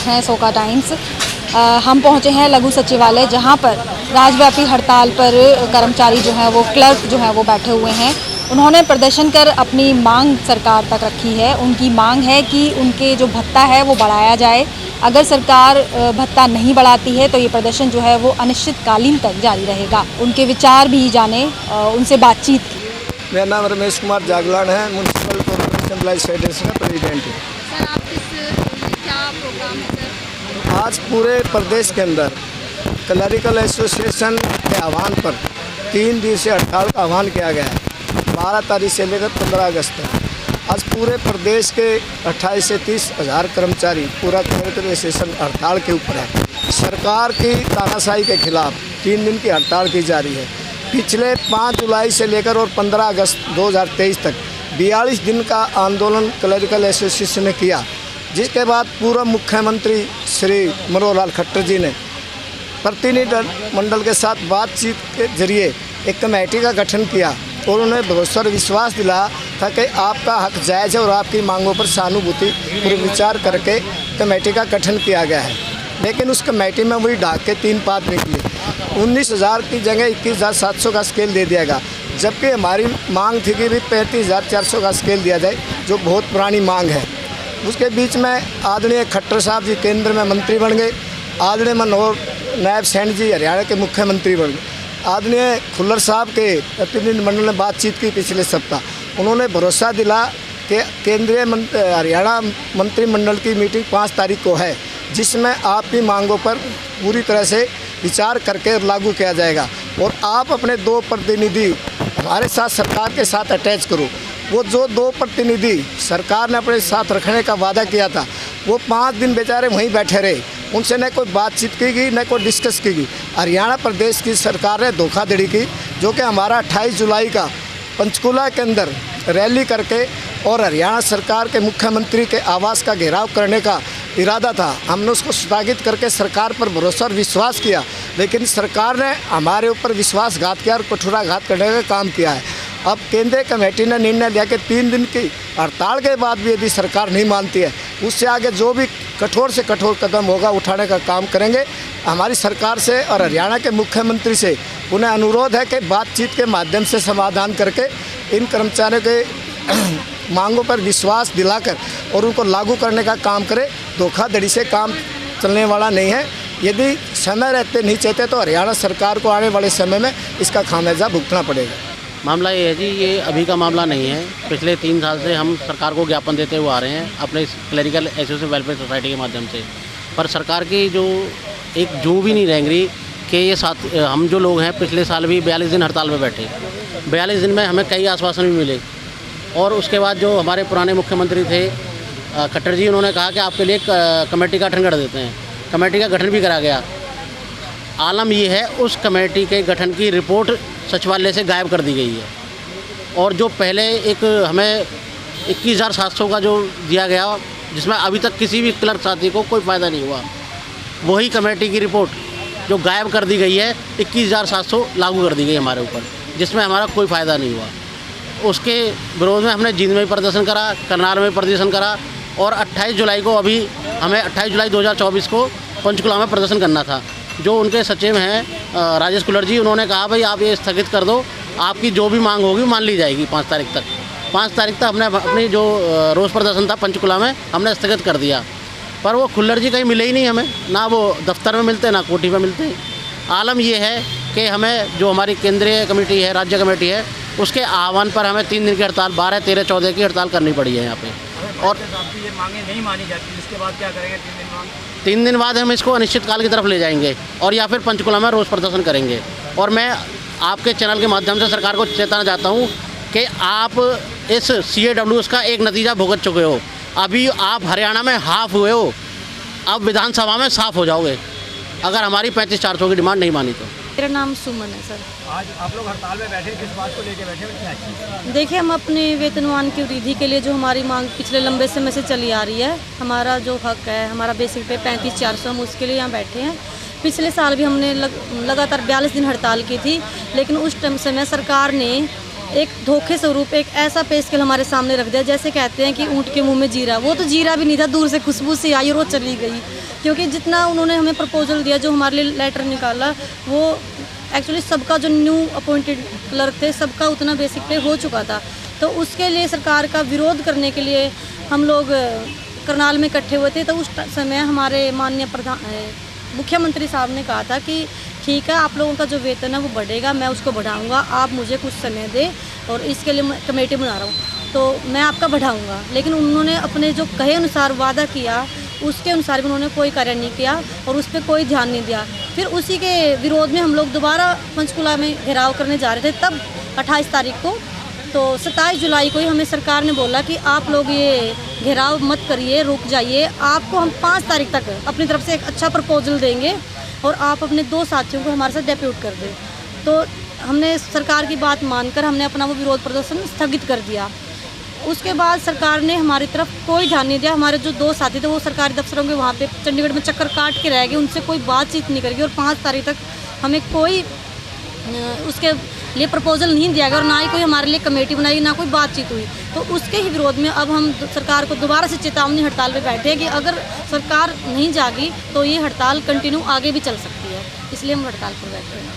हैं सोका टाइम्स। हम पहुंचे हैं लघु सचिवालय, जहां पर राज्यव्यापी हड़ताल पर कर्मचारी जो हैं वो क्लर्क जो हैं वो बैठे हुए हैं। उन्होंने प्रदर्शन कर अपनी मांग सरकार तक रखी है। उनकी मांग है कि उनके जो भत्ता है वो बढ़ाया जाए। अगर सरकार भत्ता नहीं बढ़ाती है तो ये प्रदर्शन जो है वो अनिश्चितकालीन तक जारी रहेगा। उनके विचार भी जाने, उनसे बातचीत की। मेरा नाम रमेश कुमार जागलान है, म्यूनसिपल कॉर्पोरेशन एम्प्लॉइज फेडरेशन का प्रेसिडेंट हूँ। सर, आप क्या प्रोग्राम है सर? आज पूरे प्रदेश के अंदर क्लरिकल एसोसिएशन के आह्वान पर 3 दिवसीय हड़ताल का आह्वान किया गया है, 12 तारीख से लेकर 15 अगस्त तक। आज पूरे प्रदेश के 28 से 30 हज़ार कर्मचारी पूरा क्लरिकल एसोसिएशन हड़ताल के ऊपर है। सरकार की तानाशाही के खिलाफ 3 दिन की हड़ताल की जा रही है। पिछले 5 जुलाई से लेकर और 15 अगस्त 2023 तक 42 दिन का आंदोलन क्लरिकल एसोसिएशन ने किया, जिसके बाद पूर्व मुख्यमंत्री श्री मनोहर लाल खट्टर जी ने प्रतिनिधि मंडल के साथ बातचीत के जरिए एक कमेटी का गठन किया और उन्हें भरोसा और विश्वास दिलाया था कि आपका हक जायज़ है और आपकी मांगों पर सहानुभूति पर विचार करके कमेटी का गठन किया गया है। लेकिन उस कमेटी में वही डाक के 3 पात निकले। 19,000 की जगह 21,700 का स्केल दे दिया गया, जबकि हमारी मांग थी कि भी 35,400 का स्केल दिया जाए, जो बहुत पुरानी मांग है। उसके बीच में आदरणीय खट्टर साहब जी केंद्र में मंत्री बन गए, आदरणीय मनोहर नायब सैन जी हरियाणा के मुख्यमंत्री बन गए, आदरणीय खुल्लर साहब के प्रतिनिधि मंडल ने बातचीत की पिछले सप्ताह। उन्होंने भरोसा दिला कि केंद्रीय हरियाणा मंत्रिमंडल की मीटिंग 5 तारीख को है, जिसमें आपकी मांगों पर पूरी तरह से विचार करके लागू किया जाएगा और आप अपने 2 प्रतिनिधि हमारे साथ सरकार के साथ अटैच करो। वो जो 2 प्रतिनिधि सरकार ने अपने साथ रखने का वादा किया था, वो 5 दिन बेचारे वहीं बैठे रहे, उनसे न कोई बातचीत की गई, न कोई डिस्कस की गई। हरियाणा प्रदेश की सरकार ने धोखाधड़ी की, जो कि हमारा 28 जुलाई का पंचकूला के अंदर रैली करके और हरियाणा सरकार के मुख्यमंत्री के आवास का घेराव करने का इरादा था। हमने उसको स्थगित करके सरकार पर भरोसा और विश्वास किया, लेकिन सरकार ने हमारे ऊपर विश्वासघात किया और कठोराघात करने का काम किया है। अब केंद्रीय कमेटी ने निर्णय लिया कि 3 दिन की हड़ताल के बाद भी यदि सरकार नहीं मानती है, उससे आगे जो भी कठोर से कठोर कदम होगा उठाने का काम करेंगे। हमारी सरकार से और हरियाणा के मुख्यमंत्री से उन्हें अनुरोध है कि बातचीत के माध्यम से समाधान करके इन कर्मचारियों के मांगों पर विश्वास दिलाकर और उनको लागू करने का काम करें। धोखाधड़ी से काम चलने वाला नहीं है। यदि समय रहते नहीं चाहते तो हरियाणा सरकार को आने वाले समय में इसका खामियाजा भुगतना पड़ेगा। मामला ये है जी, ये अभी का मामला नहीं है। पिछले 3 साल से हम सरकार को ज्ञापन देते हुए आ रहे हैं अपने क्लरिकल एसोसिएशन वेलफेयर सोसाइटी के माध्यम से, पर सरकार की जो भी नहीं रहेंगी कि ये हम जो लोग हैं पिछले साल भी 42 दिन हड़ताल में बैठे। 42 दिन में हमें कई आश्वासन भी मिले और उसके बाद जो हमारे पुराने मुख्यमंत्री थे खट्टर जी, उन्होंने कहा कि आपके लिए कमेटी का गठन कर देते हैं। कमेटी का गठन भी करा गया। आलम ये है, उस कमेटी के गठन की रिपोर्ट सचिवालय से गायब कर दी गई है और जो पहले एक हमें 21,700 का जो दिया गया, जिसमें अभी तक किसी भी क्लर्क साथी को कोई फ़ायदा नहीं हुआ, वही कमेटी की रिपोर्ट जो गायब कर दी गई है 21,700 लागू कर दी गई हमारे ऊपर, जिसमें हमारा कोई फ़ायदा नहीं हुआ। उसके विरोध में हमने जींद में भी प्रदर्शन करा, करनाल में प्रदर्शन करा और 28 जुलाई को अभी हमें 28 जुलाई 2024 को पंचकुला में प्रदर्शन करना था। जो उनके सचिव हैं राजेश कुलर जी, उन्होंने कहा भाई आप ये स्थगित कर दो, आपकी जो भी मांग होगी मान ली जाएगी 5 तारीख तक। 5 तारीख तक हमने अपनी जो रोज़ प्रदर्शन था पंचकुला में हमने स्थगित कर दिया, पर वो खुल्लर जी कहीं मिले ही नहीं हमें, ना वो दफ्तर में मिलते ना कोठी में मिलते। आलम ये है कि हमें जो हमारी केंद्रीय कमेटी है, राज्य कमेटी है, उसके आह्वान पर हमें 3 दिन की हड़ताल 12, 13, 14 की हड़ताल करनी पड़ी है यहाँ पे। और ये मांगे नहीं मानी जाती, इसके बाद क्या करेंगे? 3 दिन बाद हम इसको अनिश्चितकाल की तरफ ले जाएंगे और या फिर पंचकुला में रोज़ प्रदर्शन करेंगे। और मैं आपके चैनल के माध्यम से सरकार को चेताना चाहता हूँ कि आप इस CAWS का एक नतीजा भुगत चुके हो। अभी आप हरियाणा में हाफ हुए हो, अब विधानसभा में साफ हो जाओगे अगर हमारी 35,400 की डिमांड नहीं मानी तो। मेरा नाम सुमन है सर। आज आप लोग हड़ताल में बैठे, किस बात को लेकर बैठे हैं? क्या चीज़? देखिए, हम अपने वेतनमान की वृद्धि के लिए जो हमारी मांग पिछले लंबे समय से चली आ रही है, हमारा जो हक है, हमारा बेसिक पे 35,400, हम उसके लिए यहाँ बैठे हैं। पिछले साल भी हमने लगातार 42 दिन हड़ताल की थी, लेकिन उस समय सरकार ने एक धोखे स्वरूप एक ऐसा पे स्केल हमारे सामने रख दिया, जैसे कहते हैं कि ऊँट के मुंह में जीरा। वो तो जीरा भी नहीं था, दूर से खुशबू से आई और वो चली गई। क्योंकि जितना उन्होंने हमें प्रपोजल दिया, जो हमारे लिए लेटर निकाला, वो एक्चुअली सबका जो न्यू अपॉइंटेड क्लर्क थे सबका उतना बेसिक पे हो चुका था। तो उसके लिए सरकार का विरोध करने के लिए हम लोग करनाल में इकट्ठे हुए थे। तो उस समय हमारे माननीय मुख्यमंत्री साहब ने कहा था कि ठीक है, आप लोगों का जो वेतन है वो बढ़ेगा, मैं उसको बढ़ाऊंगा, आप मुझे कुछ समय दें और इसके लिए मैं कमेटी बना रहा हूँ तो मैं आपका बढ़ाऊंगा। लेकिन उन्होंने अपने जो कहे अनुसार वादा किया उसके अनुसार भी उन्होंने कोई कार्य नहीं किया और उस पर कोई ध्यान नहीं दिया। फिर उसी के विरोध में हम लोग दोबारा पंचकुला में घेराव करने जा रहे थे। तब 28 तारीख को, तो 27 जुलाई को ही हमें सरकार ने बोला कि आप लोग ये घेराव मत करिए, रुक जाइए, आपको हम 5 तारीख तक अपनी तरफ से एक अच्छा प्रपोजल देंगे और आप अपने 2 साथियों को हमारे साथ डेप्यूट कर दें। तो हमने सरकार की बात मानकर हमने अपना वो विरोध प्रदर्शन स्थगित कर दिया। उसके बाद सरकार ने हमारी तरफ कोई ध्यान नहीं दिया। हमारे जो 2 साथी थे वो सरकारी दफ्तरों के वहाँ पे चंडीगढ़ में चक्कर काट के रह गए, उनसे कोई बातचीत नहीं करेगी और 5 तारीख तक हमें कोई उसके लिए प्रपोजल नहीं दिया गया और ना ही कोई हमारे लिए कमेटी बनाई, ना कोई बातचीत हुई। तो उसके ही विरोध में अब हम सरकार को दोबारा से चेतावनी हड़ताल पे बैठे हैं कि अगर सरकार नहीं जागी तो ये हड़ताल कंटिन्यू आगे भी चल सकती है, इसलिए हम हड़ताल पर बैठे हैं।